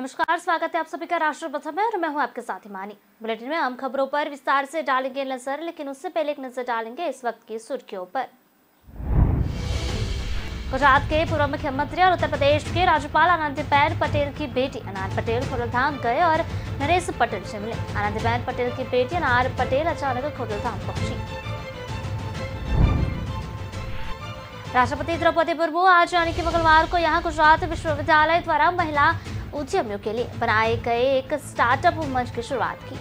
नमस्कार, स्वागत है आप सभी का राष्ट्र प्रथम में और मैं हूं आपके साथ हिमानी। बुलेटिन में हम खबरों पर विस्तार से डालेंगे नजर, लेकिन उससे पहले एक नजर डालेंगे इस वक्त की सुर्खियों पर। गुजरात के पूर्व मुख्यमंत्री और उत्तर प्रदेश के राज्यपाल आनंदीबेन पटेल की बेटी अनार पटेल खोडलधाम गए और नरेश पटेल से मिले। आनंदीबेन पटेल की बेटी अनार पटेल अचानक खोडलधाम पहुंची। राष्ट्रपति द्रौपदी मुर्मू आज यानी कि मंगलवार को यहां गुजरात विश्वविद्यालय द्वारा महिला उद्यमियों के लिए बनाए गए एक स्टार्टअप मंच की शुरुआत की।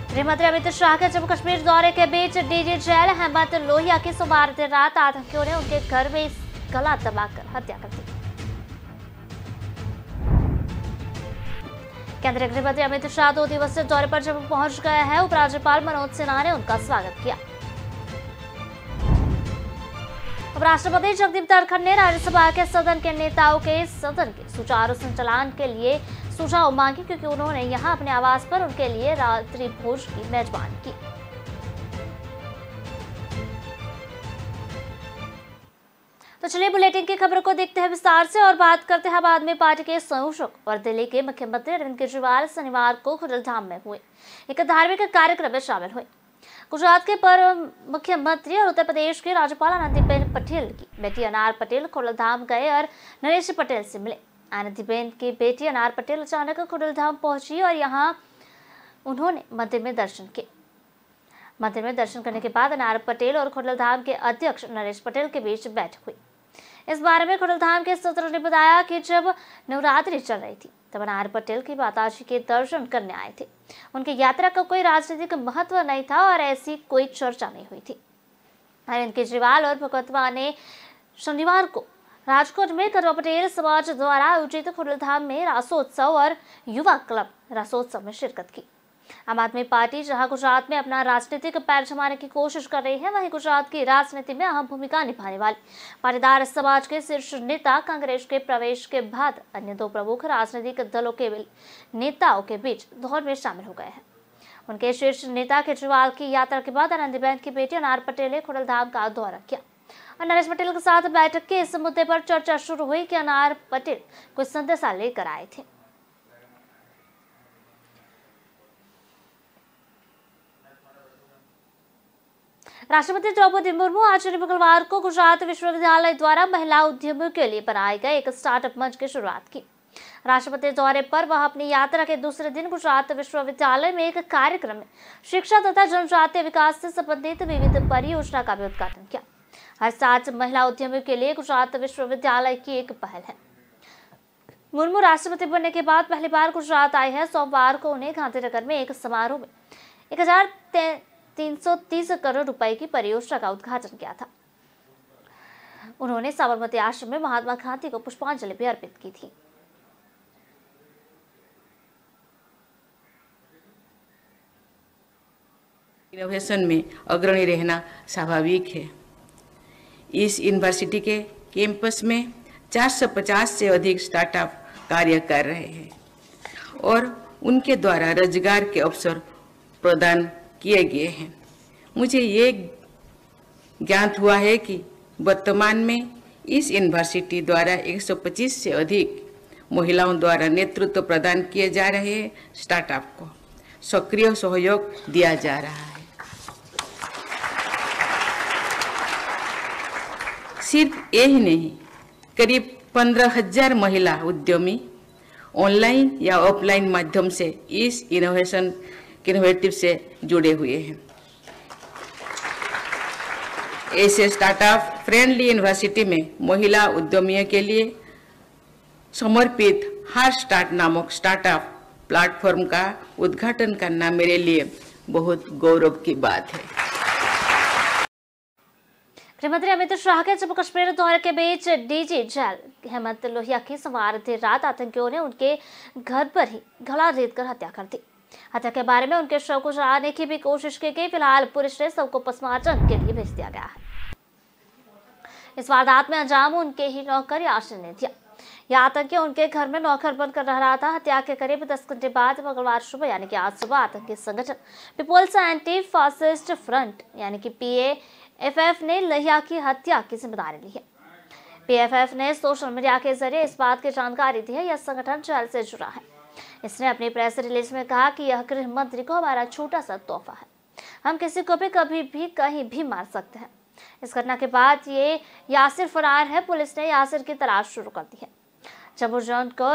गृह मंत्री अमित शाह के जम्मू कश्मीर दौरे के बीच डीजी जेल हेमंत लोहिया की सोमवार देर रात आतंकियों ने उनके घर में गला दबाकर हत्या कर दी। केंद्रीय गृह मंत्री अमित शाह 2 दिवसीय दौरे पर जम्मू पहुंच गए हैं। उपराज्यपाल मनोज सिन्हा ने उनका स्वागत किया। उपराष्ट्रपति जगदीप धनखड़ ने राज्यसभा के सदन के नेताओं के सदन के सुचारू संचालन के लिए सुझाव मांगे, क्योंकि उन्होंने यहां अपने आवास पर उनके लिए रात्रि भोज की मेजबानी की। तो चलिए बुलेटिन की खबरों को देखते हैं विस्तार से और बात करते हैं आम आदमी पार्टी के संयोजक और दिल्ली के मुख्यमंत्री अरविंद केजरीवाल शनिवार को खोडलधाम में हुए एक धार्मिक कार्यक्रम में शामिल हुए। गुजरात के पूर्व मुख्यमंत्री और उत्तर प्रदेश के राज्यपाल आनंदीबेन पटेल की बेटी अनार पटेल खोडलधाम गए और नरेश पटेल से मिले। आनंदीबेन की बेटी अनार पटेल अचानक खोडलधाम पहुंची और यहां उन्होंने मंदिर में दर्शन किए। मंदिर में दर्शन करने के बाद अनार पटेल और खोडलधाम के अध्यक्ष नरेश पटेल के बीच बैठक हुई। इस बारे में खोडलधाम के सूत्रों ने बताया कि जब नवरात्रि चल रही थी तब अनार पटेल की माताजी के दर्शन करने आए थे। उनकी यात्रा का कोई राजनीतिक महत्व नहीं था और ऐसी कोई चर्चा नहीं हुई थी। अरविंद केजरीवाल और भगवत मान ने शनिवार को राजकोट में करवा पटेल समाज द्वारा आयोजित खोडलधाम में रासोत्सव और युवा क्लब रासोत्सव में शिरकत की। आम आदमी पार्टी जहां गुजरात में अपना राजनीतिक पैर जमाने की कोशिश कर रही है, वहीं गुजरात की राजनीति में अहम भूमिका निभाने वाली पाटीदार समाज के शीर्ष नेता कांग्रेस के प्रवेश के बाद अन्य 2 प्रमुख राजनीतिक दलों के नेताओं के बीच दौड़ में शामिल हो गए हैं। उनके शीर्ष नेता केजरीवाल की यात्रा के बाद आनंदीबेन की बेटी अनार पटेल ने खोडलधाम का दौरा किया और नरेश पटेल के साथ बैठक के इस मुद्दे पर चर्चा शुरू हुई कि अनार पटेल कुछ संदेशा लेकर आए थे। राष्ट्रपति द्रौपदी मुर्मू आज मंगलवार को गुजरात विश्वविद्यालय द्वारा महिला उद्यमियों के लिए बनाए गए एक स्टार्टअप मंच की शुरुआत की। राष्ट्रपति दौरे पर वह अपनी यात्रा के दूसरे दिन गुजरात विश्वविद्यालय में एक कार्यक्रम में शिक्षा तथा जनजातीय विकास से संबंधित विविध परियोजना का भी उद्घाटन किया। हर साल महिला उद्यमियों के लिए गुजरात विश्वविद्यालय की एक पहल है। मुर्मू राष्ट्रपति बनने के बाद पहली बार गुजरात आए हैं। सोमवार को उन्हें गांधीनगर में एक समारोह में 1330 करोड़ रुपए की परियोजना का उद्घाटन किया था। उन्होंने साबरमती आश्रम में महात्मा गांधी को पुष्पांजलि भी अर्पित की थी। इनोवेशन में अग्रणी रहना स्वाभाविक है। इस यूनिवर्सिटी के कैंपस में 450 से अधिक स्टार्टअप कार्य कर रहे हैं और उनके द्वारा रोजगार के अवसर प्रदान किए गए हैं। मुझे ये ज्ञात हुआ है कि वर्तमान में इस यूनिवर्सिटी द्वारा 125 से अधिक महिलाओं द्वारा नेतृत्व प्रदान किए जा रहे हैं। स्टार्टअप को सक्रिय सहयोग दिया जा रहा है। सिर्फ यही नहीं, करीब 15,000 महिला उद्यमी ऑनलाइन या ऑफलाइन माध्यम से इस इनोवेटिव से जुड़े हुए हैं। ऐसे स्टार्टअप फ्रेंडली यूनिवर्सिटी में महिला उद्यमियों के लिए समर्पित हर स्टार्ट नामक स्टार्टअप प्लेटफॉर्म का उद्घाटन करना मेरे लिए बहुत गौरव की बात है। गृहमंत्री अमित शाह के जम्मू कश्मीर दौरे के बीच डीजी जेल हेमंत लोहिया की सोमवार देर रात आतंकियों ने उनके घर पर ही गला रेतकर हत्या कर दी। हत्या के बारे में उनके शव को जलाने की भी कोशिश की गई। फिलहाल पुलिस ने शव को पोस्टमार्टम के लिए भेज दिया गया है। इस वारदात में अंजाम उनके ही नौकर यासिर ने दिया। यह आतंकी उनके घर में नौकर बनकर रह रहा था। हत्या के करीब 10 घंटे बाद मंगलवार सुबह यानी कि आज सुबह आतंकी संगठन पीपुल्स एंटी फासिस्ट फ्रंट यानी कि PAFF ने लोहिया की हत्या की जिम्मेदारी ली है। PFF ने सोशल मीडिया के जरिए इस बात की जानकारी दी है, यह संगठन जेल से जुड़ा है। इसने अपनी प्रेस रिलीज में कहा कि यह गृह मंत्री को हमारा छोटा सा तोहफा है, हम किसी को भी कभी भी कहीं भी मार सकते हैं। इस घटना के बाद ये यासिर फरार है। पुलिस ने यासिर की तलाश शुरू कर दी है। जम्मू जोन को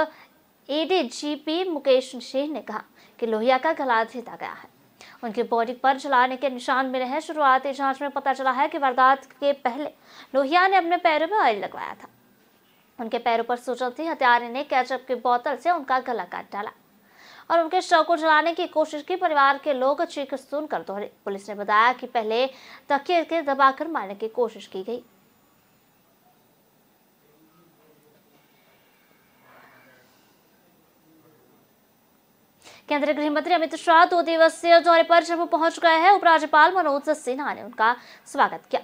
ADGP मुकेश सिंह ने कहा कि लोहिया का गला भेदा गया है, उनकी बॉडी पर जलाने के निशान मिले हैं। शुरुआती जांच में पता चला है कि वारदात के पहले लोहिया ने अपने पैरों में ऑयल लगवाया था। उनके पैरों पर सूजन थी। हत्यारे ने केचप की बोतल से उनका गला काट डाला और उनके शव को जलाने की कोशिश की। परिवार के लोग चीख सुनकर दौड़े। पुलिस ने बताया कि पहले तकिए के दबाकर मारने की कोशिश की गई। केंद्रीय गृह मंत्री अमित शाह 2 दिवसीय दौरे पर जम्मू पहुंच गए हैं। उपराज्यपाल मनोज सिन्हा ने उनका स्वागत किया।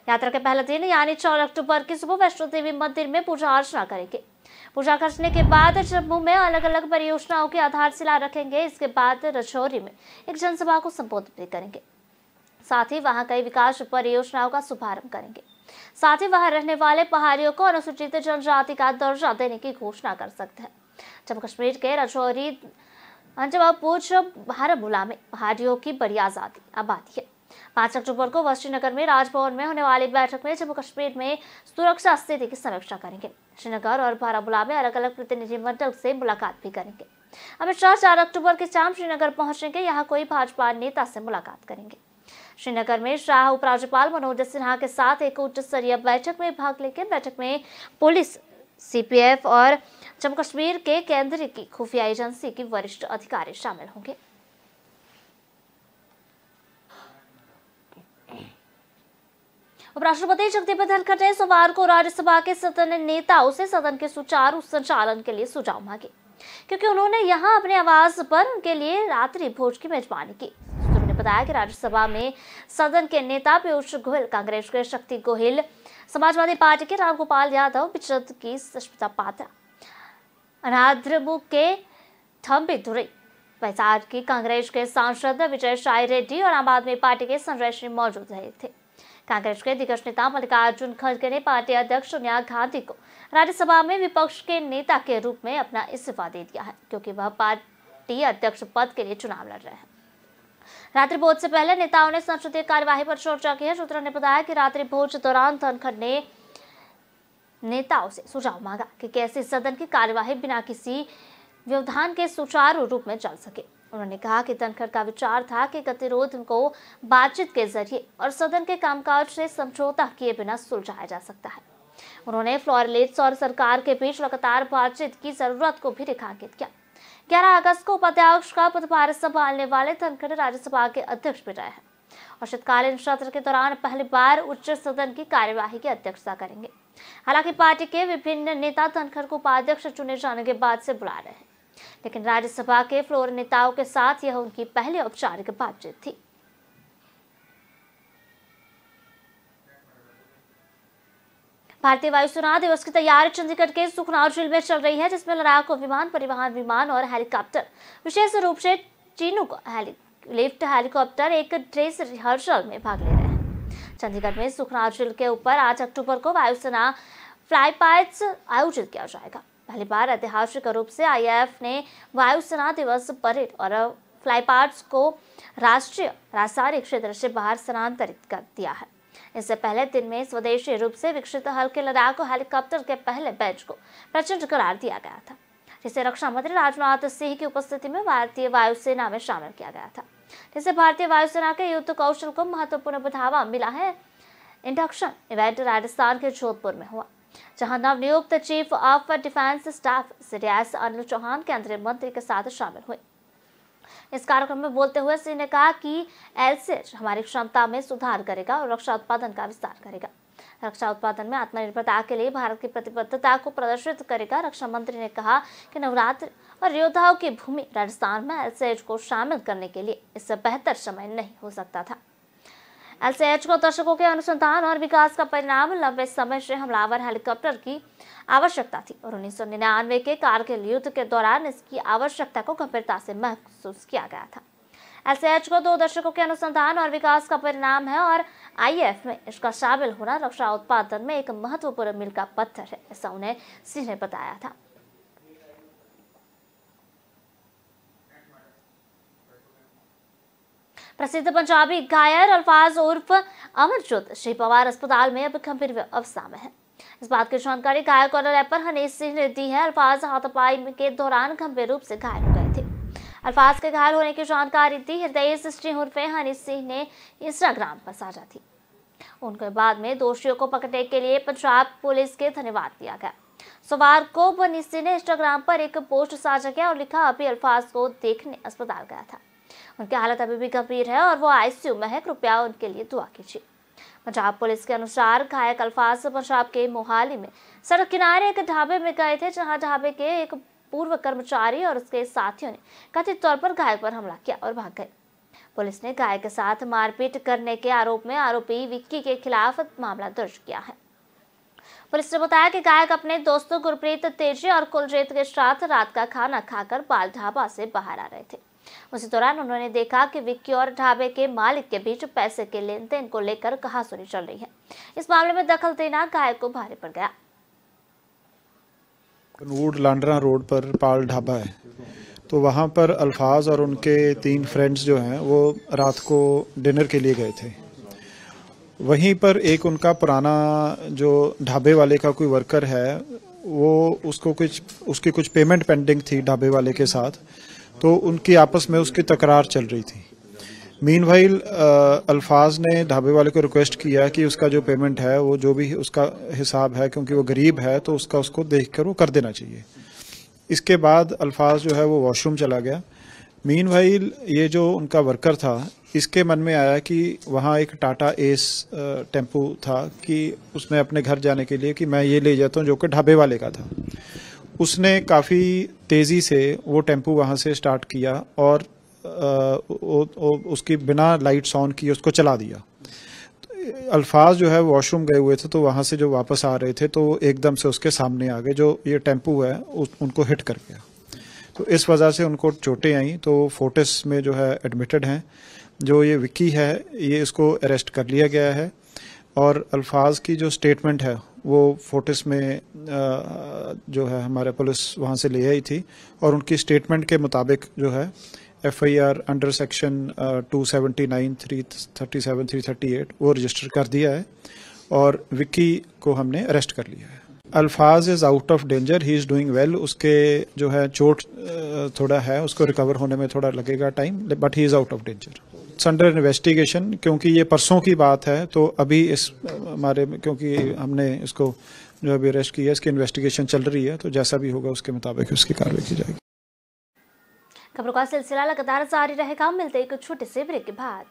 यात्रा के पहले दिन यानी 4 अक्टूबर की सुबह वैष्णो देवी मंदिर में पूजा अर्चना करेंगे। पूजा करने के बाद जम्मू में अलग अलग परियोजनाओं की आधारशिला रखेंगे। इसके बाद राजौरी में एक जनसभा को संबोधित भी करेंगे। साथ ही वहां कई विकास परियोजनाओं का शुभारंभ करेंगे। साथ ही वहां रहने वाले पहाड़ियों को अनुसूचित जनजाति का दर्जा देने की घोषणा कर सकते हैं। जम्मू कश्मीर के राजौरी अंजवापूछ बारामूला में पहाड़ियों की बड़ी आबादी है। 5 अक्टूबर को वो श्रीनगर में राजभवन में होने वाली बैठक में जम्मू कश्मीर में सुरक्षा स्थिति की समीक्षा करेंगे। श्रीनगर और बारामूला में अलग अलग प्रतिनिधिमंडल से मुलाकात भी करेंगे। अमित शाह 4 अक्टूबर की शाम श्रीनगर पहुंचेंगे। यहाँ कोई भाजपा नेता से मुलाकात करेंगे। श्रीनगर में शाह उपराज्यपाल मनोज सिन्हा के साथ एक उच्च स्तरीय बैठक में भाग लेंगे। बैठक में पुलिस, CPF और जम्मू कश्मीर के केंद्र की खुफिया एजेंसी की वरिष्ठ अधिकारी शामिल होंगे। उपराष्ट्रपति जगदीप धनखड़ ने सोमवार को राज्यसभा के सदन नेताओं से सदन के सुचारू संचालन के लिए सुझाव मांगे, क्योंकि उन्होंने यहां अपने आवास पर उनके लिए रात्रि भोज की मेजबानी की। सूत्रों ने बताया कि राज्यसभा में सदन के नेता पीयूष गोयल, कांग्रेस के शक्ति गोहिल, समाजवादी पार्टी के रामगोपाल यादव, बिचद की सुष्मिता पात्रा, अनाद्रमुख के थम्बी दुरई, वैसार की कांग्रेस के सांसद विजय साई रेड्डी और आम आदमी पार्टी के संजय सिंह मौजूद रहे थे। कांग्रेस के दिग्गज नेता मल्लिकार्जुन खड़गे ने पार्टी अध्यक्ष सोनिया गांधी को राज्यसभा में विपक्ष के नेता के रूप में अपना इस्तीफा दे दिया है, क्योंकि वह पार्टी अध्यक्ष पद के लिए चुनाव लड़ रहे हैं। रात्रि भोज से पहले नेताओं ने संसदीय कार्यवाही पर चर्चा की है। सूत्रों ने बताया कि रात्रि भोज दौरान धनखड़ ने नेताओं से सुझाव मांगा कि कैसे सदन की कार्यवाही बिना किसी व्यवधान के सुचारू रूप में चल सके। उन्होंने कहा कि धनखड़ का विचार था कि गतिरोध को बातचीत के जरिए और सदन के कामकाज से समझौता किए बिना सुलझाया जा सकता है। उन्होंने फ्लोरलेट्स और सरकार के बीच लगातार बातचीत की जरूरत को भी रेखांकित किया। 11 अगस्त को उपाध्यक्ष का पदभार संभालने वाले धनखड़ राज्यसभा के अध्यक्ष भी रहे हैं और शीतकालीन सत्र के दौरान पहली बार उच्च सदन की कार्यवाही की अध्यक्षता करेंगे। हालांकि पार्टी के विभिन्न नेता धनखड़ को उपाध्यक्ष चुने जाने के बाद से बुला रहे हैं, लेकिन राज्यसभा के फ्लोर नेताओं के साथ यह उनकी पहली औपचारिक बातचीत थी। भारतीय वायुसेना दिवस की तैयारी चंडीगढ़ के सुखना झील में चल रही है, जिसमें लड़ाकू विमान, परिवहन विमान और हेलीकॉप्टर, विशेष रूप से चिनूक लिफ्ट हेलीकॉप्टर एक ड्रेस रिहर्सल में भाग ले रहे हैं। चंडीगढ़ में सुखना झील के ऊपर 8 अक्टूबर को वायुसेना फ्लाईपास्ट आयोजित किया जाएगा। पहली बार ऐतिहासिक रूप से IAF ने वायुसेना दिवस परेड और फ्लाईपास्ट को राष्ट्रीय राजधानी क्षेत्र से बाहर स्थानांतरित कर दिया है। इससे पहले दिन में स्वदेशी रूप से विकसित हल्के लड़ाकू हेलीकॉप्टर के पहले बैच को प्रचंड करार दिया गया था, जिसे रक्षा मंत्री राजनाथ सिंह की उपस्थिति में भारतीय वायुसेना में शामिल किया गया था, जिससे भारतीय वायुसेना के युद्ध कौशल को महत्वपूर्ण बढ़ावा मिला है। इंडक्शन इवेंट राजस्थान के जोधपुर में हुआ, जहां नवनियुक्त chief of defence staff CDS Anil Chauhan केंद्रीय मंत्री के साथ शामिल हुए। इस कार्यक्रम में बोलते हुए सिंह ने कहा कि LCH हमारी क्षमता में सुधार करेगा और रक्षा उत्पादन का विस्तार करेगा। रक्षा उत्पादन में आत्मनिर्भरता के लिए भारत की प्रतिबद्धता को प्रदर्शित करेगा। रक्षा मंत्री ने कहा कि नवरात्र और योद्धाओं की भूमि राजस्थान में LCH को शामिल करने के लिए इससे बेहतर समय नहीं हो सकता था। LCH को दशकों के अनुसंधान और विकास का परिणाम, लंबे समय से हमलावर हेलीकॉप्टर की आवश्यकता थी और 1999 के कारगिल युद्ध के दौरान इसकी आवश्यकता को गंभीरता से महसूस किया गया था। एसएच को 2 दशकों के अनुसंधान और विकास का परिणाम है और आईएफ में इसका शामिल होना रक्षा उत्पादन में एक महत्वपूर्ण मील का पत्थर है, ऐसा उन्हें सिंह ने बताया था। प्रसिद्ध पंजाबी गायक अल्फाज उर्फ अमरजोत श्री पवार अस्पताल में अब गंभीर अवस्था में है। इस बात की जानकारी गायक और रैपर हनीश सिंह ने दी है। अल्फाज हाथापाई के दौरान गंभीर रूप से घायल हो गए थे। अल्फाज के घायल होने की जानकारी दी हृदय सिस्टरी उर्फ हनीश सिंह ने इंस्टाग्राम पर साझा थी। उनके बाद में दोषियों को पकड़ने के लिए पंजाब पुलिस के धन्यवाद दिया गया। सोमवार को हनीश सिंह ने इंस्टाग्राम पर एक पोस्ट साझा किया और लिखा, अभी अल्फाज को देखने अस्पताल गया था, उनकी हालत अभी भी गंभीर है और वो आईसीयू में है, कृपया उनके लिए दुआ कीजिए। पंजाब पुलिस के अनुसार घायल अल्फाज पंजाब के मोहाली में सड़क किनारे एक ढाबे में गए थे, जहां ढाबे के एक पूर्व कर्मचारी और उसके साथियों ने कथित तौर पर गायक पर हमला किया और भाग गए। पुलिस ने गायक के साथ मारपीट करने के आरोप में आरोपी विक्की के खिलाफ मामला दर्ज किया है। पुलिस ने बताया कि गायक अपने दोस्तों गुरप्रीत तेजी और कुलजीत के साथ रात का खाना खाकर बाल ढाबा से बाहर आ रहे थे। उसी दौरान उन्होंने देखा कि विक्की और ढाबे के मालिक के बीच पैसे के लेन देन को लेकर कहासुनी चल रही है। इस मामले में दखल देना गायक को भारी पड़ गया। कनवुड लांडरा रोड पर पाल ढाबा है, तो वहाँ पर अल्फाज और उनके 3 फ्रेंड्स जो हैं वो रात को डिनर के लिए गए थे। वहीं पर एक उनका पुराना जो ढाबे वाले का कोई वर्कर है, वो उसकी कुछ पेमेंट पेंडिंग थी ढाबे वाले के साथ, तो उनकी आपस में उसकी तकरार चल रही थी। मीनवाइल अल्फाज ने ढाबे वाले को रिक्वेस्ट किया कि उसका जो पेमेंट है, वो जो भी उसका हिसाब है, क्योंकि वो गरीब है तो उसको देखकर वो कर देना चाहिए। इसके बाद अल्फाज जो है वो वॉशरूम चला गया। मीनवाइल ये जो उनका वर्कर था, इसके मन में आया कि वहाँ एक टाटा एस टेम्पो था कि उसने अपने घर जाने के लिए कि मैं ये ले जाता हूँ, जो कि ढाबे वाले का था। उसने काफ़ी तेज़ी से वो टेम्पो वहाँ से स्टार्ट किया और उसकी बिना लाइट्स ऑन किए उसको चला दिया। अल्फाज जो है वॉशरूम गए हुए थे, तो वहाँ से जो वापस आ रहे थे तो एकदम से उसके सामने आ गए, जो ये टेम्पो है उनको हिट कर गया। तो इस वजह से उनको चोटें आई, तो फोर्टिस में जो है एडमिटेड हैं। जो ये विक्की है, ये इसको अरेस्ट कर लिया गया है और अल्फाज की जो स्टेटमेंट है वो फोर्टिस में जो है हमारे पुलिस वहाँ से ले आई थी और उनकी स्टेटमेंट के मुताबिक जो है FIR अंडर सेक्शन 279, 337, 338 वो रजिस्टर कर दिया है और विक्की को हमने अरेस्ट कर लिया है। अल्फाज is out of danger, he is doing well. उसके जो है चोट थोड़ा है, उसको रिकवर होने में थोड़ा लगेगा time, but he is out of danger. It's under investigation, क्योंकि ये परसों की बात है, तो अभी इस हमारे क्योंकि हमने इसको जो अभी अरेस्ट किया, इसकी इन्वेस्टिगेशन चल रही है, तो जैसा भी होगा उसके मुताबिक उसकी कार्रवाई की जाएगी। खबरों का सिलसिला लगातार जारी रहेगा। मिलते हैं कुछ छोटे से ब्रेक के बाद।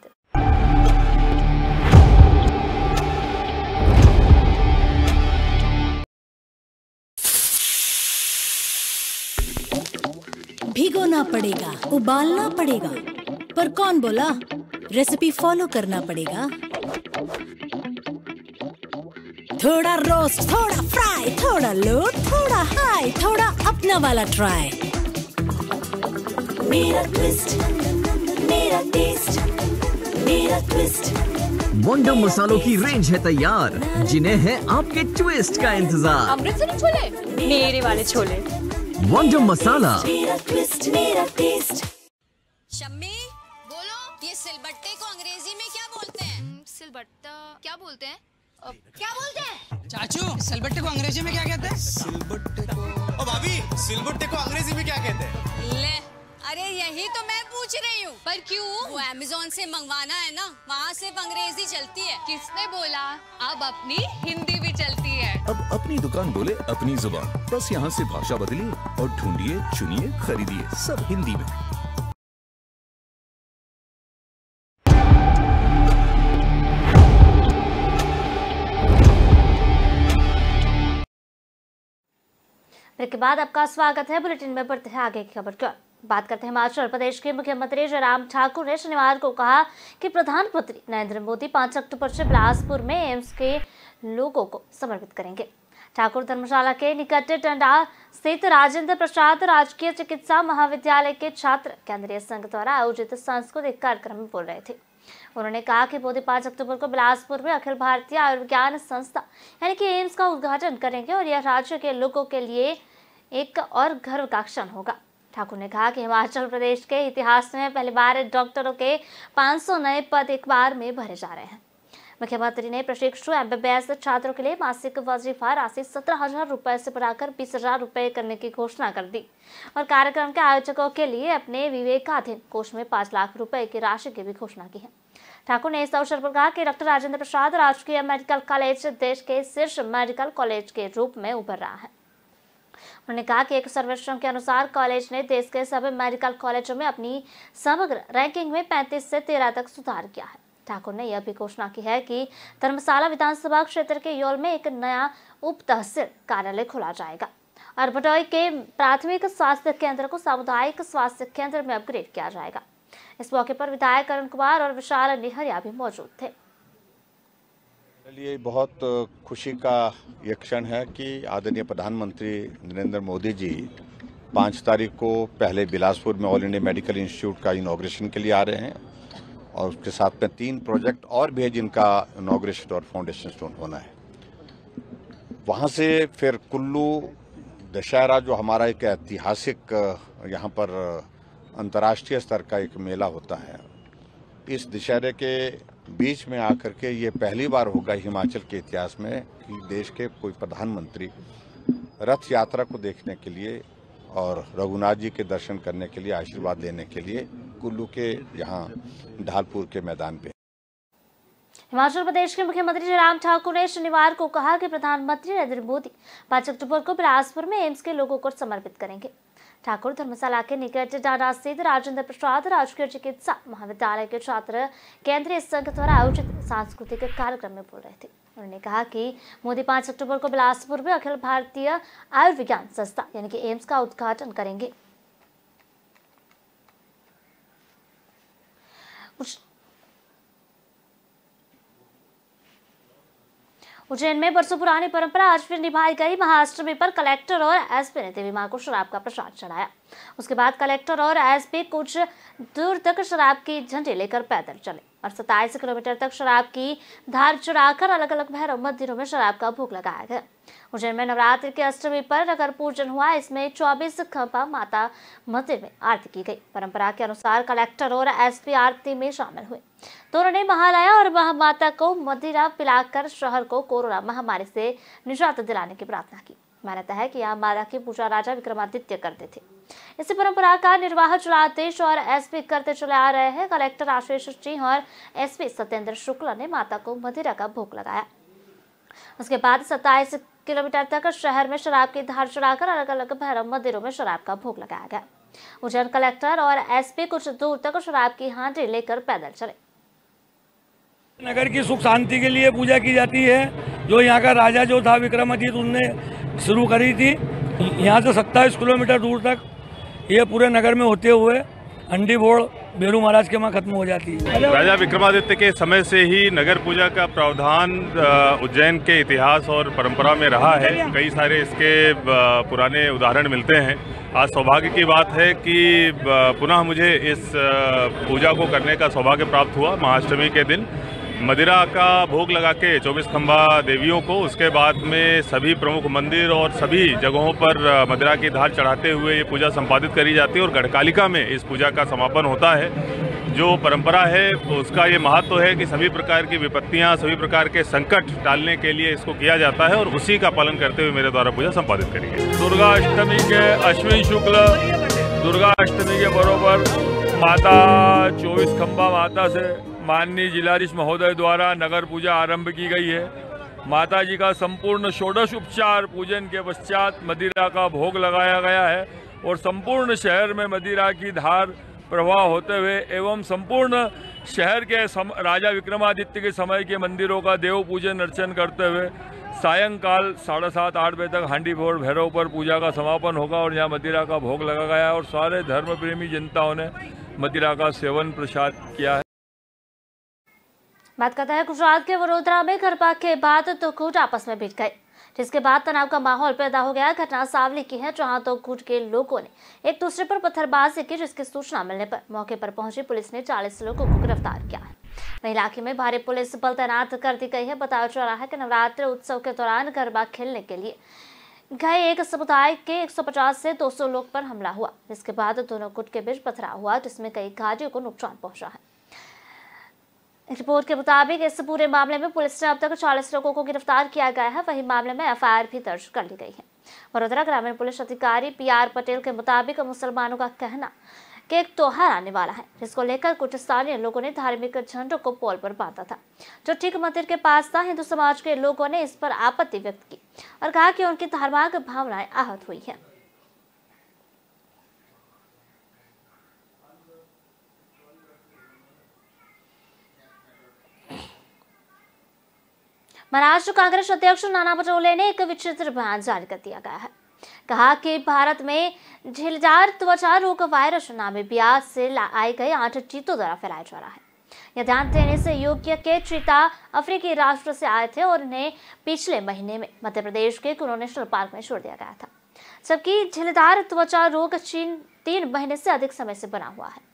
भिगोना पड़ेगा, उबालना पड़ेगा, पर कौन बोला? रेसिपी फॉलो करना पड़ेगा। थोड़ा रोस्ट, थोड़ा फ्राई, थोड़ा लो, थोड़ा हाई, थोड़ा अपना वाला ट्राई। मेरा ट्विस्ट, मेरा टेस्ट, मेरा ट्विस्ट। वंडर मसालों की रेंज है तैयार, जिन्हें है आपके ट्विस्ट का इंतजार। अमृतसरी छोले, मेरे वाले छोले। वंडर मसाला। मेरा ट्विस्ट, मेरा टेस्ट। शम्मी बोलो, ये सिलबट्टे को अंग्रेजी में क्या बोलते हैं? सिलबट्टा क्या बोलते हैं? क्या बोलते हैं? चाचू, सिलबट्टे को अंग्रेजी में क्या कहते हैं? सिलबट्टे को। ओ भाभी, सिलबट्टे को अंग्रेजी में क्या कहते हैं? ले, अरे यही तो मैं पूछ रही हूँ। पर क्यों? वो अमेज़न से मंगवाना है ना, वहाँ सिर्फ अंग्रेजी चलती है। किसने बोला? अब अपनी हिंदी भी चलती है। अब अपनी दुकान बोले अपनी जुबान, बस यहाँ से भाषा बदलिए और ढूंढिए, चुनिए, खरीदिए, सब हिंदी में। ब्रेक के बाद आपका स्वागत है। बुलेटिन में बढ़ते हैं आगे की खबर की ओर। बात करते हैं हिमाचल प्रदेश के मुख्यमंत्री जयराम ठाकुर ने शनिवार को कहा कि प्रधानमंत्री नरेंद्र मोदी 5 अक्टूबर से बिलासपुर में एम्स के लोगों को समर्पित करेंगे। ठाकुर धर्मशाला के निकट टंडा स्थित राजेंद्र प्रसाद राजकीय चिकित्सा महाविद्यालय के छात्र केंद्रीय संघ द्वारा आयोजित सांस्कृतिक कार्यक्रम में बोल रहे थे। उन्होंने कहा कि मोदी 5 अक्टूबर को बिलासपुर में अखिल भारतीय आयुर्विज्ञान संस्था यानी कि एम्स का उद्घाटन करेंगे और यह राज्य के लोगों के लिए एक और गर्व का क्षण होगा। ठाकुर ने कहा कि हिमाचल प्रदेश के इतिहास में पहली बार डॉक्टरों के 500 नए पद एक बार में भरे जा रहे हैं। मुख्यमंत्री ने प्रशिक्षु एमबीबीएस छात्रों के लिए मासिक वजीफा राशि 17,000 रुपए से बढ़ाकर 20,000 रुपए करने की घोषणा कर दी और कार्यक्रम के आयोजकों के लिए अपने विवेकाधीन कोष में 5 लाख रुपए की राशि की भी घोषणा की है। ठाकुर ने इस अवसर पर कहा कि डॉक्टर राजेंद्र प्रसाद राजकीय मेडिकल कॉलेज देश के शीर्ष मेडिकल कॉलेज के रूप में उभर रहा है। उन्होंने कहा कि एक सर्वेक्षण के अनुसार कॉलेज ने देश के सभी मेडिकल कॉलेजों में अपनी समग्र रैंकिंग में 35 से 13 तक सुधार किया है। ठाकुर ने यह भी घोषणा की है कि धर्मशाला विधानसभा क्षेत्र के योल में एक नया उप तहसील कार्यालय खोला जाएगा और भटोई के प्राथमिक स्वास्थ्य केंद्र को सामुदायिक स्वास्थ्य केंद्र में अपग्रेड किया जाएगा। इस मौके पर विधायक अरुण कुमार और विशाल निहरिया भी मौजूद थे। लिए बहुत खुशी का यह क्षण है कि आदरणीय प्रधानमंत्री नरेंद्र मोदी जी 5 तारीख को पहले बिलासपुर में ऑल इंडिया मेडिकल इंस्टीट्यूट का इनॉग्रेशन के लिए आ रहे हैं और उसके साथ में 3 प्रोजेक्ट और भी है जिनका इनॉग्रेशन और फाउंडेशन स्टोन होना है। वहां से फिर कुल्लू दशहरा जो हमारा एक ऐतिहासिक यहाँ पर अंतर्राष्ट्रीय स्तर का एक मेला होता है, इस दशहरे के बीच में आकर के ये पहली बार होगा हिमाचल के इतिहास में कि देश के कोई प्रधानमंत्री रथ यात्रा को देखने के लिए और रघुनाथ जी के दर्शन करने के लिए, आशीर्वाद लेने के लिए कुल्लू के यहाँ ढालपुर के मैदान पे। हिमाचल प्रदेश के मुख्यमंत्री जयराम ठाकुर ने शनिवार को कहा कि प्रधानमंत्री नरेंद्र मोदी 5 अक्टूबर को बिलासपुर में एम्स के लोगों को समर्पित करेंगे। ठाकुर धर्मशाला के निकट डाडा स्थित राजेंद्र प्रसाद राजकीय चिकित्सा महाविद्यालय के छात्र केंद्रीय संघ द्वारा आयोजित सांस्कृतिक कार्यक्रम में बोल रहे थे। उन्होंने कहा कि मोदी 5 अक्टूबर को बिलासपुर में अखिल भारतीय आयुर्विज्ञान संस्था यानी कि एम्स का उद्घाटन करेंगे। उज्जैन में बरसों पुरानी परंपरा आज फिर निभाई गई। महाअष्टमी पर कलेक्टर और एसपी ने देवी मां को शराब का प्रसाद चढ़ाया। उसके बाद कलेक्टर और एसपी कुछ दूर तक शराब की झंडी लेकर पैदल चले और 27 किलोमीटर तक शराब की धार चढ़ाकर अलग अलग भैरव मंदिरों में शराब का भोग लगाया गया। उज्जैन में नवरात्रि की अष्टमी पर नगर पूजन हुआ। इसमें 24 खंभा माता मंदिर में आरती की गई। परंपरा के अनुसार कलेक्टर और एसपी आरती में शामिल हुए तो उन्होंने महालया और महामाता को मदिरा पिलाकर शहर को कोरोना महामारी से निजात दिलाने की प्रार्थना की। मान्यता है कि यहाँ माता की पूजा राजा विक्रमादित्य करते थे। इसी परंपरा का निर्वाह चुनादेश और एसपी करते चले आ रहे हैं। कलेक्टर आशीष सिंह और एसपी सत्येंद्र शुक्ला ने माता को मदिरा का भोग लगाया। उसके बाद 27 किलोमीटर तक शहर में शराब की धार चढ़ाकर अलग अलग भैरव मंदिरों में शराब का भोग लगाया गया। उज्जैन कलेक्टर और एसपी कुछ दूर तक शराब की हांडी लेकर पैदल चले। नगर की सुख शांति के लिए पूजा की जाती है। जो यहाँ का राजा जो था विक्रमादित्य, उनने शुरू करी थी। यहाँ से 27 किलोमीटर दूर तक ये पूरे नगर में होते हुए हंडी बोड़ बेरू महाराज के वहाँ खत्म हो जाती है। राजा विक्रमादित्य के समय से ही नगर पूजा का प्रावधान उज्जैन के इतिहास और परंपरा में रहा है। कई सारे इसके पुराने उदाहरण मिलते हैं। आज सौभाग्य की बात है कि पुनः मुझे इस पूजा को करने का सौभाग्य प्राप्त हुआ। महाअष्टमी के दिन मदिरा का भोग लगा के 24 खंभा देवियों को, उसके बाद में सभी प्रमुख मंदिर और सभी जगहों पर मदिरा की धार चढ़ाते हुए ये पूजा संपादित करी जाती है और गढ़कालिका में इस पूजा का समापन होता है। जो परंपरा है उसका ये महत्व है कि सभी प्रकार की विपत्तियां, सभी प्रकार के संकट टालने के लिए इसको किया जाता है और उसी का पालन करते हुए मेरे द्वारा पूजा संपादित करी गई। दुर्गा अष्टमी के अश्विन शुक्ल दुर्गा अष्टमी के बरोबर माता 24 खंभा माता से माननीय जिलाधीश महोदय द्वारा नगर पूजा आरंभ की गई है। माता जी का संपूर्ण षोडश उपचार पूजन के पश्चात मदिरा का भोग लगाया गया है और संपूर्ण शहर में मदिरा की धार प्रवाह होते हुए एवं संपूर्ण शहर के राजा विक्रमादित्य के समय के मंदिरों का देव पूजन अर्चन करते हुए सायंकाल 7:30-8 बजे तक हांडी भोर भैरव पर पूजा का समापन होगा और यहाँ मदिरा का भोग लगा गया है और सारे धर्म प्रेमी जनताओं ने मदिरा का सेवन प्रसाद किया है। बात करते हैं गुजरात के वडोदरा में गरबा के बाद दो गुट आपस में भिड़ गए। जिसके बाद तनाव का माहौल पैदा हो गया। घटना सावली की है, जहां दो गुट के लोगों ने एक दूसरे पर पत्थरबाजी की, जिसकी सूचना मिलने पर मौके पर पहुंची पुलिस ने 40 लोगों को गिरफ्तार किया है। वहीं इलाके में भारी पुलिस बल तैनात कर दी गई है। बताया जा रहा है कि नवरात्र उत्सव के दौरान गरबा खेलने के लिए गए एक समुदाय के 150 से 200 लोग पर हमला हुआ, जिसके बाद दोनों गुट के बीच पथराव हुआ, जिसमें कई गाड़ियों को नुकसान पहुंचा है। रिपोर्ट के मुताबिक इस पूरे मामले में पुलिस ने अब तक 40 लोगों को गिरफ्तार किया गया है। वहीं मामले में एफआईआर भी दर्ज कर ली गई है। वडोदरा ग्रामीण पुलिस अधिकारी PR पटेल के मुताबिक मुसलमानों का कहना कि एक त्योहार आने वाला है, जिसको लेकर कुछ स्थानीय लोगों ने धार्मिक झंडों को पोल पर बांधा था, जो ठीक मंदिर के पास था। हिंदू समाज के लोगों ने इस पर आपत्ति व्यक्त की और कहा कि उनकी धार्मिक भावनाएं आहत हुई हैं। महाराष्ट्र कांग्रेस अध्यक्ष नाना पटोले ने एक विचित्र बयान जारी कर दिया गया है। कहा कि भारत में झिलजार त्वचा रोग वायरस नामी ब्याज से आए गए 8 चीतों द्वारा फैलाया जा रहा है। यह ध्यान देने से योग्य के चीता अफ्रीकी राष्ट्र से आए थे और उन्हें पिछले महीने में मध्य प्रदेश के कुनो नेशनल पार्क में छोड़ दिया गया था, जबकि झिलदार त्वचा रोग चीन 3 महीने से अधिक समय से बना हुआ है।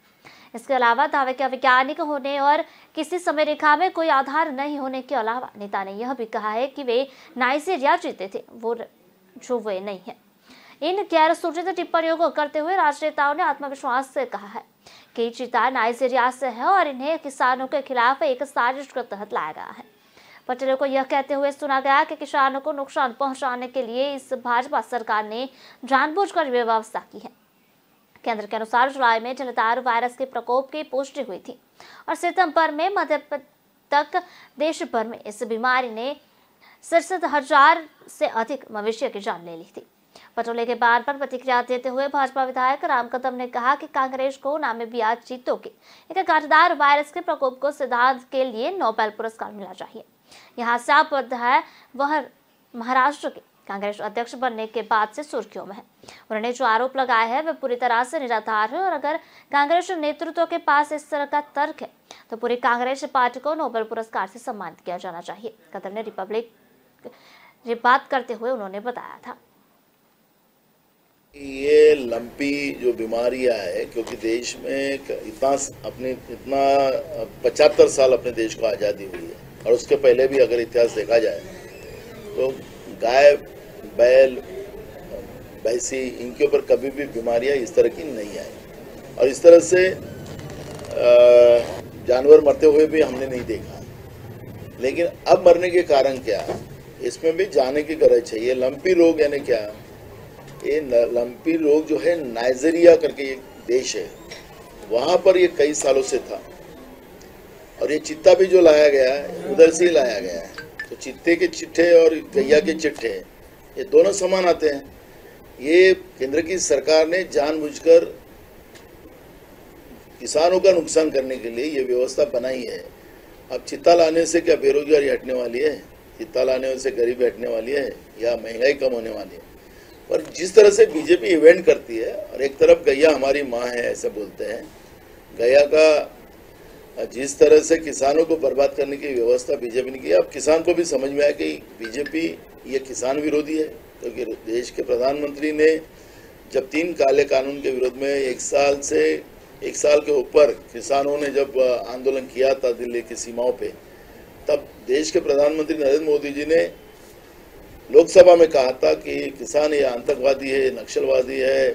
इसके अलावा दावे के अवैज्ञानिक होने और किसी समय रेखा में कोई आधार नहीं होने के अलावा नेता ने यह भी कहा है कि वे नाइजीरिया जीते थे, वो जो वे नहीं है। इन गैर सूचित टिप्पणियों को करते हुए राजनेताओं ने आत्मविश्वास से कहा है कि चीता नाइजीरिया से है और इन्हें किसानों के खिलाफ एक साजिश के तहत लाया गया है। पटेल को यह कहते हुए सुना गया कि किसानों को नुकसान पहुंचाने के लिए इस भाजपा सरकार ने जानबूझकर व्यवस्था की है। केंद्र के अनुसार जुलाई में झिलदार वायरस के प्रकोप की पुष्टि हुई थी और सितंबर में मध्य तक देश भर में इस बीमारी ने 67,000 से अधिक मवेशियों की जान ले ली थी। पटोले के बयान पर प्रतिक्रिया देते हुए भाजपा विधायक राम कदम ने कहा कि कांग्रेस को नामीबिया चीतों के एक कांटेदार वायरस के प्रकोप को सिद्धांत के लिए नोबेल पुरस्कार मिलना चाहिए। यहाँ साबित है वह महाराष्ट्र के कांग्रेस अध्यक्ष बनने के बाद से सुर्खियों में है। उन्होंने जो आरोप लगाया है वह पूरी तरह से निराधार है और अगर कांग्रेस नेतृत्व के पास इस तरह का तर्क है तो पूरी कांग्रेस पार्टी को नोबेल पुरस्कार से सम्मानित किया जाना चाहिए। कदम ने रिपब्लिक बात करते हुए उन्होंने बताया था ये लंपी जो बीमारियां है, क्योंकि देश में इतना 75 साल अपने देश को आज़ादी हुई है और उसके पहले भी अगर इतिहास देखा जाए तो गाय, बैल, भैंसी, इनके ऊपर कभी भी बीमारियां इस तरह की नहीं आई और इस तरह से जानवर मरते हुए भी हमने नहीं देखा। लेकिन अब मरने के कारण क्या, इसमें भी जाने की गरज है। ये लंपी रोग यानी क्या, ये लंपी रोग जो है नाइजीरिया करके एक देश है, वहां पर ये कई सालों से था और ये चित्ता भी जो लाया गया है उधर से ही लाया गया है। तो चित्ते के चिट्ठे और गैया के चिट्ठे ये दोनों समान आते हैं। ये केंद्र की सरकार ने जानबूझकर किसानों का नुकसान करने के लिए ये व्यवस्था बनाई है। अब चित्ता लाने से क्या बेरोजगारी हटने वाली है? चित्ता लाने से गरीबी हटने वाली है या महंगाई कम होने वाली है? पर जिस तरह से बीजेपी इवेंट करती है और एक तरफ गैया हमारी माँ है ऐसे बोलते हैं, गैया का जिस तरह से किसानों को बर्बाद करने की व्यवस्था बीजेपी ने की, अब किसान को भी समझ में आया कि बीजेपी ये किसान विरोधी है। क्योंकि देश के प्रधानमंत्री ने जब 3 काले कानून के विरोध में 1 साल के ऊपर किसानों ने जब आंदोलन किया था दिल्ली की सीमाओं पे, तब देश के प्रधानमंत्री नरेंद्र मोदी जी ने लोकसभा में कहा था कि किसान ये आतंकवादी है, नक्सलवादी है,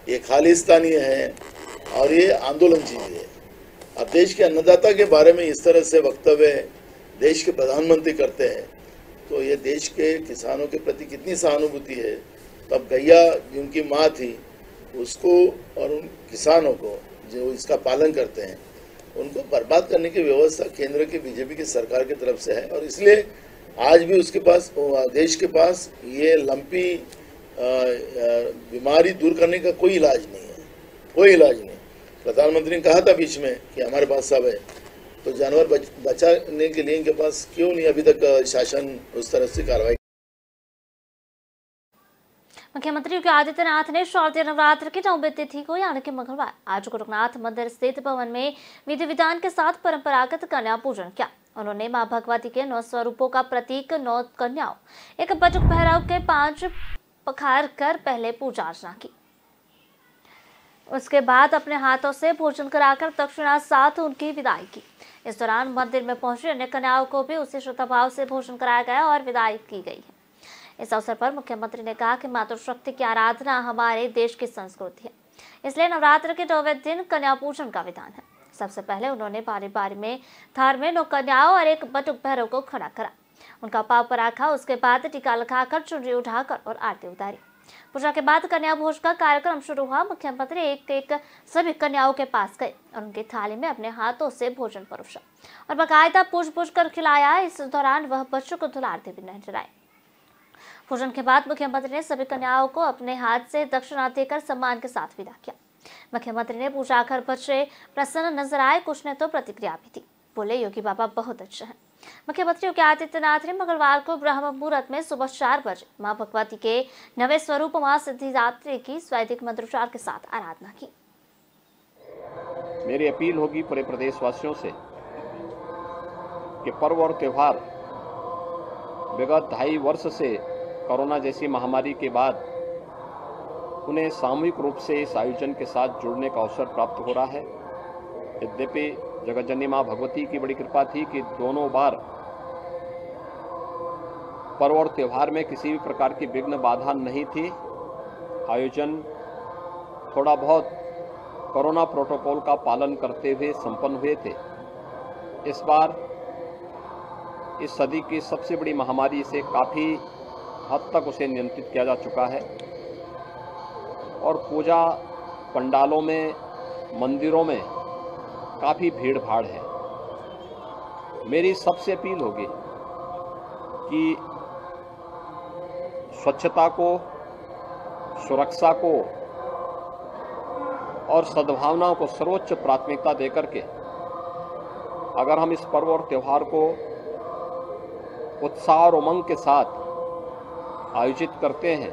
ये खालिस्तानी है और ये आंदोलनजीवी है। अब देश के अन्नदाता के बारे में इस तरह से वक्तव्य देश के प्रधानमंत्री करते हैं तो ये देश के किसानों के प्रति कितनी सहानुभूति है। तब गैया जिनकी माँ थी उसको और उन किसानों को जो इसका पालन करते हैं उनको बर्बाद करने की व्यवस्था केंद्र की बीजेपी की सरकार की तरफ से है और इसलिए आज भी उसके पास, देश के पास ये लंपी बीमारी दूर करने का कोई इलाज नहीं है, कोई इलाज नहीं। प्रधानमंत्री ने कहा था बीच में कि हमारे पास सब है, तो जानवर बचाने के लिए इनके पास क्यों नहीं अभी तक शासन उस तरह से कार्रवाई। मुख्यमंत्री योगी आदित्यनाथ ने शारदीय नवरात्र की 9वीं तिथि को यानी कि मंगलवार आज गोरखनाथ मंदिर स्थित भवन में विधि विधान के साथ परंपरागत कन्या पूजन किया। उन्होंने मां भगवती के 9 स्वरूपों का प्रतीक 9 कन्याओं, एक बटुक भैरव के 5 पखार कर पहले पूजा अर्चना की। उसके बाद अपने हाथों से भोजन कराकर दक्षिणा साथ उनकी विदाई की। इस दौरान मंदिर में पहुंची अन्य कन्याओं को भी उसी श्रद्धाभाव से भोजन कराया गया और विदाई की गई है। इस अवसर पर मुख्यमंत्री ने कहा कि मातृशक्ति की आराधना हमारे देश की संस्कृति है, इसलिए नवरात्र के 9वें दिन कन्या पूजन का विधान है। सबसे पहले उन्होंने बारी बारी में थार में 9 कन्याओं और एक बटुक भैरव को खड़ा करा, उनका पाव पर रखा। उसके बाद टीका लगाकर चुनरी उठाकर और आरती उतारी। पूजा के बाद कन्या भोज का कार्यक्रम शुरू हुआ। मुख्यमंत्री एक एक सभी कन्याओं के पास गए और उनकी थाली में अपने हाथों से भोजन परोसा और बाकायदा पूछ कर खिलाया। इस दौरान वह बच्चों को दुलारते भी नजर आए। भोजन के बाद मुख्यमंत्री ने सभी कन्याओं को अपने हाथ से दक्षिणा देकर सम्मान के साथ विदा किया। मुख्यमंत्री ने पूजा कर बच्चे प्रसन्न नजर आए, कुछ ने तो प्रतिक्रिया भी दी। बोले, योगी बाबा बहुत अच्छे हैं। मुख्यमंत्री योगी आदित्यनाथ ने मंगलवार को ब्रह्म मुहूर्त में सुबह 4 बजे मां भगवती के 9वें स्वरूप मां सिद्धिदात्री की वैदिक मंत्रोच्चार के साथ आराधना की। मेरी अपील होगी पूरे प्रदेशवासियों से कि पर्व और त्योहार विगत 2.5 वर्ष से कोरोना जैसी महामारी के बाद उन्हें सामूहिक रूप से इस आयोजन के साथ जुड़ने का अवसर प्राप्त हो रहा है। यद्यपि जगतजननी मां भगवती की बड़ी कृपा थी कि दोनों बार पर्व और त्योहार में किसी भी प्रकार की विघ्न बाधा नहीं थी। आयोजन थोड़ा बहुत कोरोना प्रोटोकॉल का पालन करते हुए संपन्न हुए थे। इस बार इस सदी की सबसे बड़ी महामारी से काफ़ी हद तक उसे नियंत्रित किया जा चुका है और पूजा पंडालों में, मंदिरों में काफ़ी भीड़ भाड़ है। मेरी सबसे अपील होगी कि स्वच्छता को, सुरक्षा को और सद्भावनाओं को सर्वोच्च प्राथमिकता देकर के अगर हम इस पर्व और त्योहार को उत्साह और उमंग के साथ आयोजित करते हैं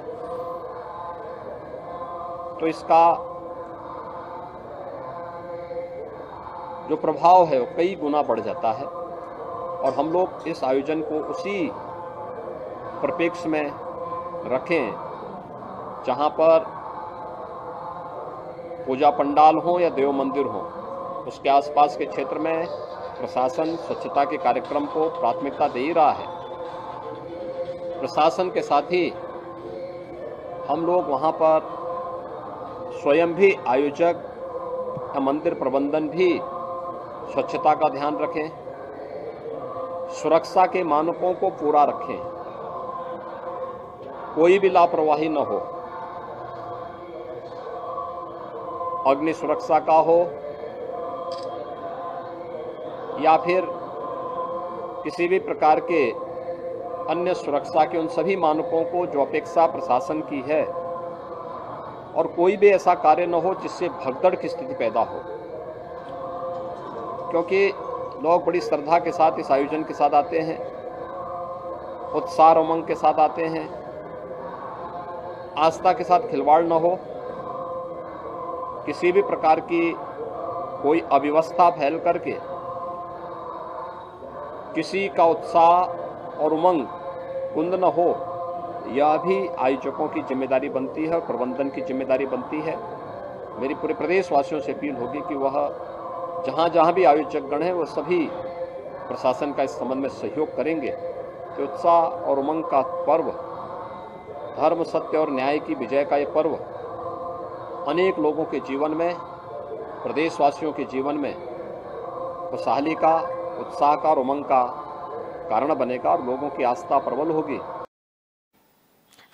तो इसका जो प्रभाव है वो कई गुना बढ़ जाता है और हम लोग इस आयोजन को उसी परिप्रेक्ष्य में रखें जहां पर पूजा पंडाल हो या देव मंदिर हो, उसके आसपास के क्षेत्र में प्रशासन स्वच्छता के कार्यक्रम को प्राथमिकता दे ही रहा है। प्रशासन के साथ ही हम लोग वहां पर स्वयं भी आयोजक या मंदिर प्रबंधन भी स्वच्छता का ध्यान रखें, सुरक्षा के मानकों को पूरा रखें, कोई भी लापरवाही न हो। अग्नि सुरक्षा का हो या फिर किसी भी प्रकार के अन्य सुरक्षा के उन सभी मानकों को जो अपेक्षा प्रशासन की है और कोई भी ऐसा कार्य न हो जिससे भगदड़ की स्थिति पैदा हो, क्योंकि लोग बड़ी श्रद्धा के साथ इस आयोजन के साथ आते हैं, उत्साह और उमंग के साथ आते हैं। आस्था के साथ खिलवाड़ न हो, किसी भी प्रकार की कोई अव्यवस्था फैल करके किसी का उत्साह और उमंग कुंद न हो, यह भी आयोजकों की जिम्मेदारी बनती है, प्रबंधन की जिम्मेदारी बनती है। मेरी पूरे प्रदेशवासियों से अपील होगी कि वह जहाँ जहाँ भी आयोजकगण हैं वो सभी प्रशासन का इस संबंध में सहयोग करेंगे कि उत्साह और उमंग का पर्व, धर्म, सत्य और न्याय की विजय का ये पर्व अनेक लोगों के जीवन में, प्रदेशवासियों के जीवन में खुशहाली का, उत्साह का और उमंग का कारण बनेगा और लोगों की आस्था प्रबल होगी।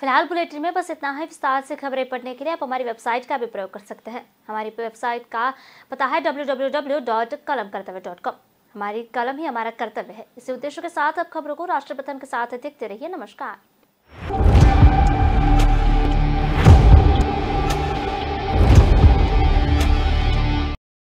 फिलहाल बुलेटिन में बस इतना है। विस्तार से खबरें पढ़ने के लिए आप हमारी वेबसाइट का भी प्रयोग कर सकते हैं। हमारी वेबसाइट का पता है www.kalamkartavya.com। हमारी कलम ही हमारा कर्तव्य है। इसी उद्देश्य के साथ अब खबरों को राष्ट्रप्रथम के साथ देखते रहिए। नमस्कार।